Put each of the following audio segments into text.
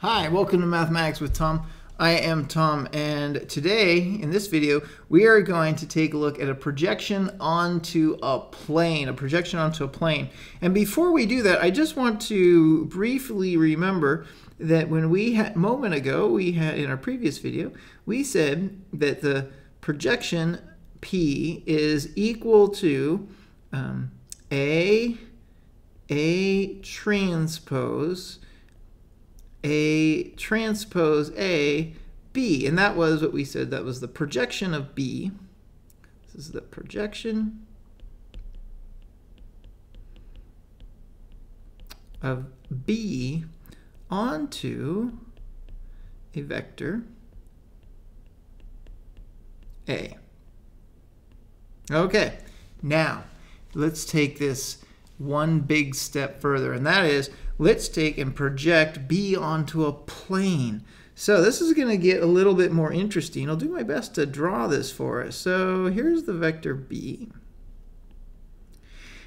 Hi, welcome to Mathematics with Tom. I am Tom, and today in this video we are going to take a look at a projection onto a plane, And before we do that, I just want to briefly remember that when we had a moment ago, we had in our previous video, we said that the projection P is equal to A transpose A, B. And that was what we said. That was the projection of B. This is the projection of B onto a vector A. Okay, now let's take this one big step further, and that is let's take and project B onto a plane. So this is going to get a little bit more interesting. I'll do my best to draw this for us. So here's the vector B.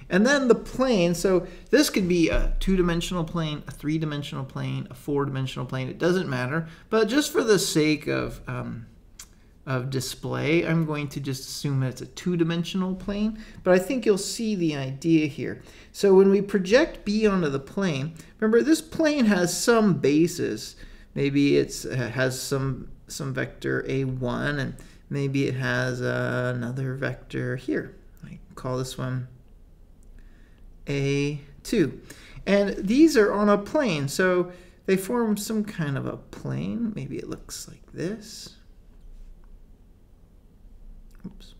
And then the plane, so this could be a two-dimensional plane, a three-dimensional plane, a four-dimensional plane. It doesn't matter. But just for the sake of display, I'm going to just assume that it's a two-dimensional plane, but I think you'll see the idea here. So when we project B onto the plane, remember this plane has some basis. Maybe it has some vector A1, and maybe it has another vector here. I call this one A2. And these are on a plane, so they form some kind of a plane. Maybe it looks like this. Oops.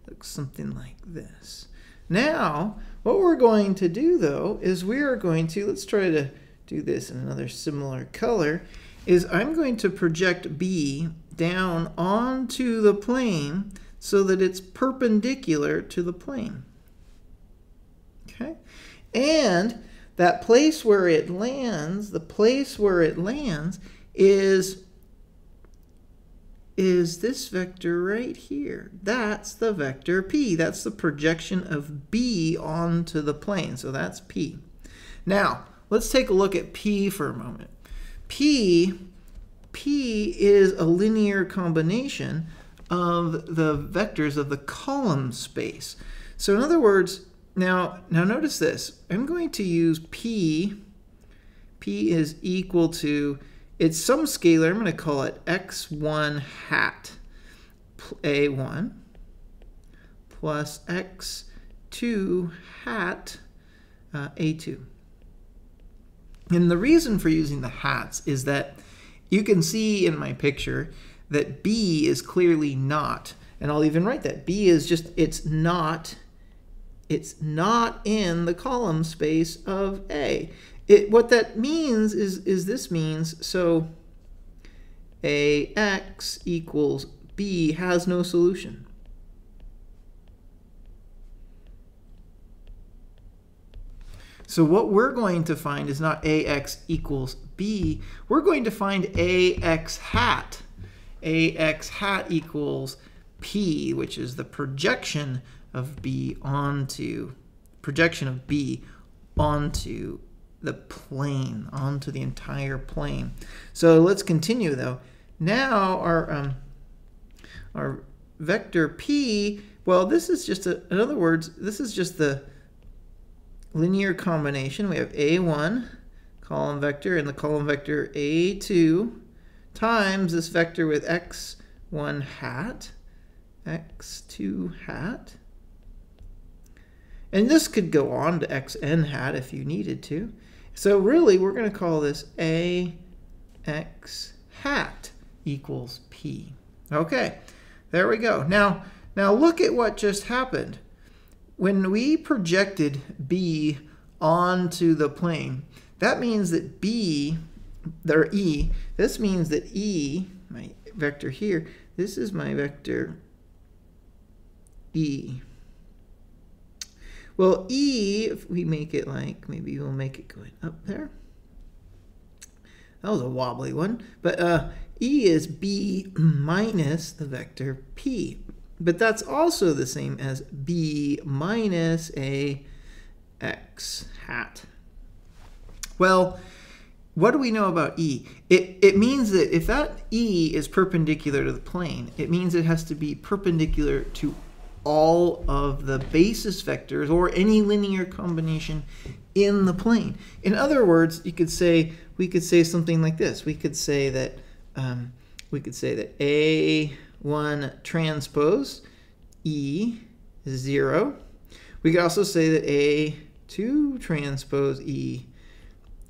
Looks something like this. Now, what we're going to do, though, is we are going to, let's try to do this in another similar color, is I'm going to project B down onto the plane so that it's perpendicular to the plane. Okay? And that place where it lands, the place where it lands is this vector right here. That's the vector P. That's the projection of B onto the plane. So that's P. Now, let's take a look at P for a moment. P is a linear combination of the vectors of the column space. So in other words, now notice this. I'm going to use P. P is equal to, it's some scalar. I'm going to call it x1 hat A1 plus x2 hat A2. And the reason for using the hats is that you can see in my picture that B is clearly not, and I'll even write that. B is just, it's not in the column space of A. What that means is this means, so AX equals B has no solution. So what we're going to find is not AX equals B. We're going to find AX hat. AX hat equals P, which is the projection of B onto the plane, onto the entire plane. So let's continue though. Now our vector P, well, this is just in other words, this is just the linear combination. We have A1 column vector and the column vector A2 times this vector with x1 hat, x2 hat. And this could go on to xn hat if you needed to. So really, we're going to call this AX hat equals P. Okay, there we go. Now look at what just happened. When we projected B onto the plane, that means that B, or E, this means that E, my vector here, this is my vector E. Well, E, if we make it like, maybe we'll make it going up there. That was a wobbly one. But E is B minus the vector P. But that's also the same as B minus a x hat. Well, what do we know about E? It means that if that E is perpendicular to the plane, it means it has to be perpendicular to all of the basis vectors or any linear combination in the plane. In other words, we could say something like this. We could say that A1 transpose E is 0. We could also say that A2 transpose E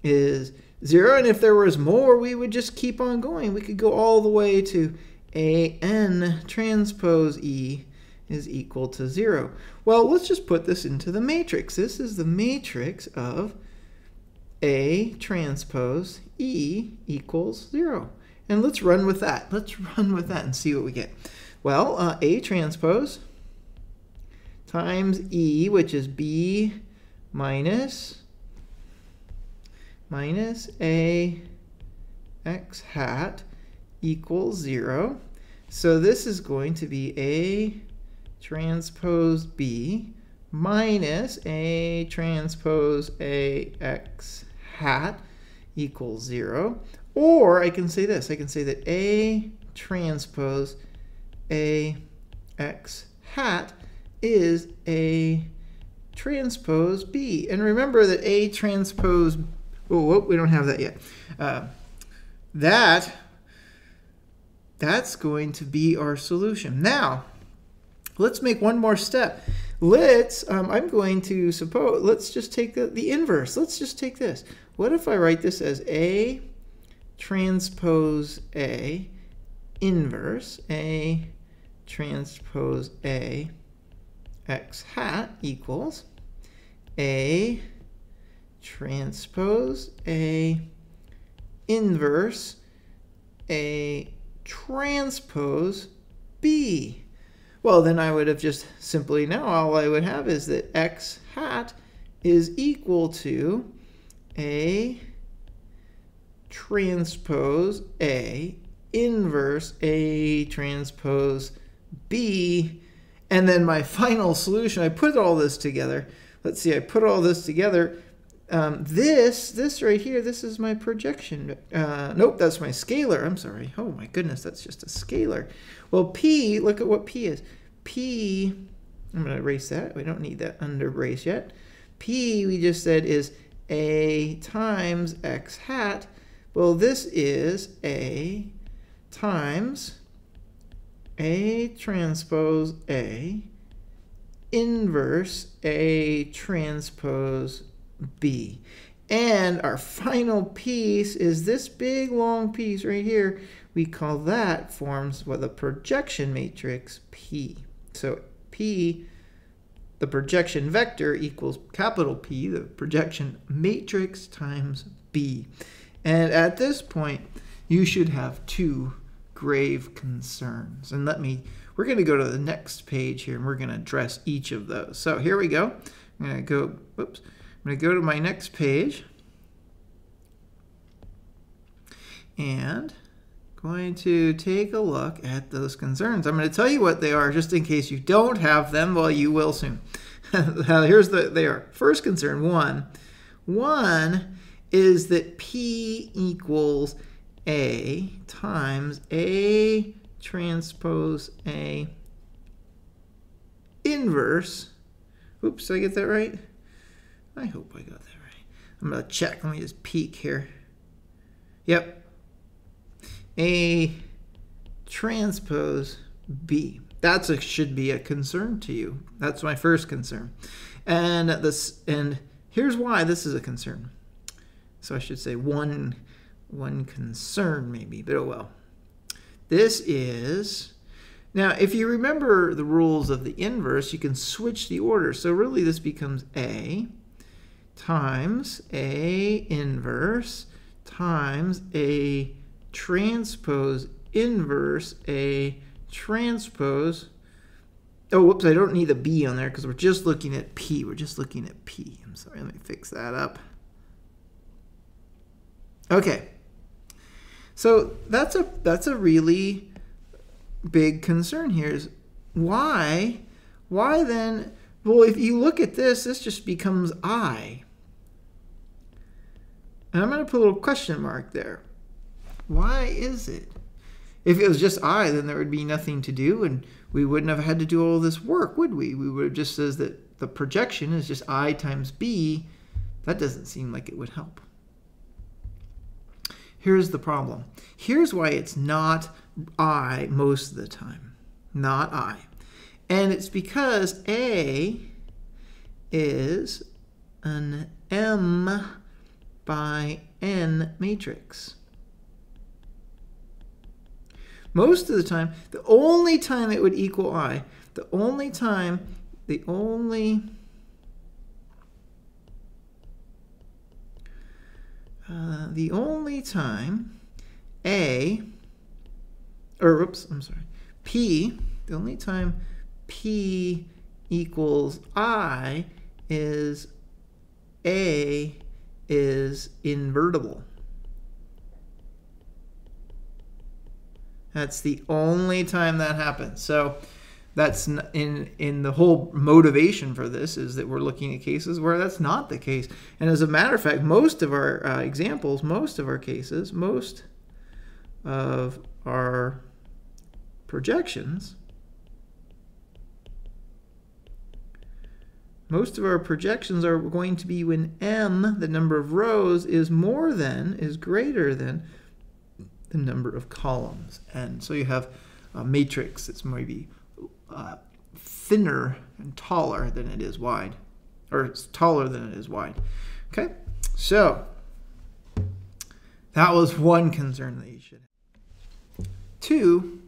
is 0, and if there was more, we would just keep on going. We could go all the way to AN transpose E is equal to 0. Well, let's just put this into the matrix. This is the matrix of A transpose E equals 0. And let's run with that. Let's run with that and see what we get. Well, A transpose times E, which is B minus A x hat equals 0. So this is going to be A transpose B minus A transpose A x hat equals 0. Or I can say this. I can say that A transpose A x hat is A transpose B. And remember that A transpose, we don't have that yet. That's going to be our solution. Now, let's make one more step. Let's just take the inverse. Let's just take this. What if I write this as A transpose A inverse A transpose A x hat equals A transpose A inverse A transpose B. Well, then I would have just simply, now all I would have is that x hat is equal to A transpose A inverse A transpose B. And then my final solution, I put all this together. Let's see, I put all this together. This right here, this is my projection. Nope, that's my scalar. I'm sorry. Oh my goodness, that's just a scalar. Well, P, look at what P is. P, I'm going to erase that. We don't need that under brace yet. P, we just said, is A times x hat. Well, this is A times A transpose A inverse A transpose B. And our final piece is this big long piece right here. We call that forms the projection matrix P. So P, the projection vector, equals capital P, the projection matrix, times B. And at this point, you should have two grave concerns. And we're going to go to the next page here, and we're going to address each of those. So here we go. I'm going to go to my next page. And going to take a look at those concerns. I'm going to tell you what they are just in case you don't have them. Well, you will soon. They are. First concern, one is that P equals A times A transpose A inverse. Oops, did I get that right? I hope I got that right. I'm going to check. Let me just peek here. Yep. A transpose B. That should be a concern to you. That's my first concern. And here's why this is a concern. So I should say one concern maybe, but oh well. This is, now if you remember the rules of the inverse, you can switch the order. So really this becomes A times A inverse times A transpose inverse A transpose. Oh, whoops, I don't need a B on there because we're just looking at P. We're just looking at P. I'm sorry, let me fix that up. Okay. So that's a really big concern here is why then, well, if you look at this, this just becomes I. And I'm going to put a little question mark there. Why is it? If it was just I, then there would be nothing to do, and we wouldn't have had to do all this work, would we? We would have just said that the projection is just I times B. That doesn't seem like it would help. Here's the problem. Here's why it's not I most of the time. Not I. And it's because A is an M by N matrix. Most of the time, the only time it would equal I, the only time A, or oops, I'm sorry, P, the only time P equals I is A is invertible. That's the only time that happens. So that's in the whole motivation for this is that we're looking at cases where that's not the case. And as a matter of fact, most of our examples, most of our cases, most of our projections, are going to be when M, the number of rows, is greater than the number of columns. And so you have a matrix that's maybe thinner and taller than it is wide, or it's taller than it is wide. Okay, so that was one concern that you should have. 2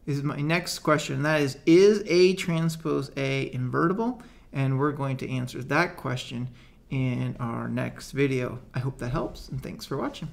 is my next question, and that is A transpose A invertible? And we're going to answer that question in our next video. I hope that helps, and thanks for watching.